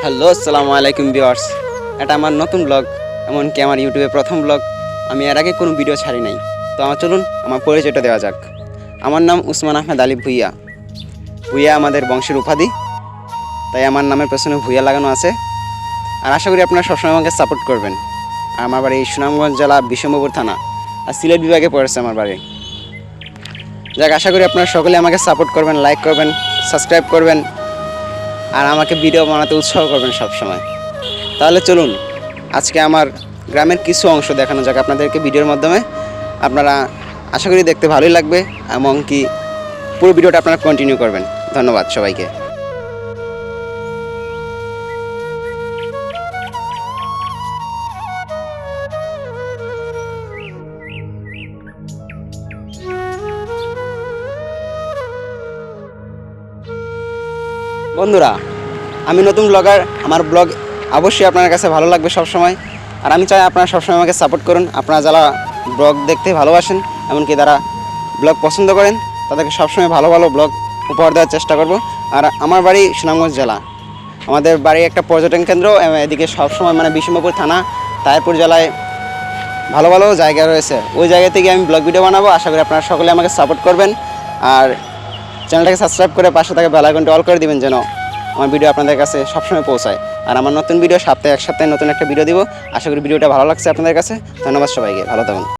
Hello, আসসালামু আলাইকুম viewers. এটা আমার নতুন ব্লগ, এমনকি আমার ইউটিউবে প্রথম ব্লগ। আমি এর আগে কোনো ভিডিও ছাড়ি নাই। তো চলুন আমার পরিচয়টা দেওয়া যাক। আমার নাম উসমান আহমেদ আলী ভুইয়া। ভুইয়া আমাদের বংশের উপাধি, তাই আমার নামের পেছনে ভুইয়া লাগানো আছে। আর আশা করি আপনারা সবসময় আমাকে সাপোর্ট করবেন। আর আমার বাড়ি সুনামগঞ্জ জেলা বিশম্বরপুর থানা, আর সিলেট বিভাগে পড়েছে আমার বাড়ি। যাক, আশা করি আপনারা সকলে আমাকে সাপোর্ট করবেন, লাইক করবেন, সাবস্ক্রাইব করবেন, আর আমাকে ভিডিও বানাতে উৎসাহ করবেন সবসময়। তাহলে চলুন আজকে আমার গ্রামের কিছু অংশ দেখানো যাক আপনাদেরকে ভিডিওর মাধ্যমে। আপনারা আশা করি দেখতে ভালোই লাগবে, এমনকি পুরো ভিডিওটা আপনারা কন্টিনিউ করবেন। ধন্যবাদ সবাইকে। বন্ধুরা, আমি নতুন ব্লগার, আমার ব্লগ অবশ্যই আপনার কাছে ভালো লাগবে সবসময়। আর আমি চাই আপনারা সবসময় আমাকে সাপোর্ট করুন। আপনারা যারা ব্লগ দেখতে ভালোবাসেন, এমনকি যারা ব্লগ পছন্দ করেন, তাদেরকে সবসময় ভালো ভালো ব্লগ উপহার দেওয়ার চেষ্টা করব। আর আমার বাড়ি সুনামগঞ্জ জেলা, আমাদের বাড়ি একটা পর্যটন কেন্দ্র। এদিকে সবসময় বিশম্বরপুর থানা, তাহিরপুর জেলায় ভালো ভালো জায়গা রয়েছে। ওই জায়গা থেকে আমি ব্লগ ভিডিও বানাবো। আশা করি আপনারা সকলে আমাকে সাপোর্ট করবেন, আর চ্যানেলটাকে সাবস্ক্রাইব করে পাশে থাকা বেল আইকনটি অল করে দিবেন, যেন আমার ভিডিও আপনাদের কাছে সবসময় পৌঁছায়। আর আমার নতুন ভিডিও সপ্তাহে এক সপ্তাহে নতুন একটা ভিডিও দিব। আশা করি ভিডিওটা ভালো লাগছে আপনাদের কাছে। ধন্যবাদ সবাইকে, ভালো থাকুন।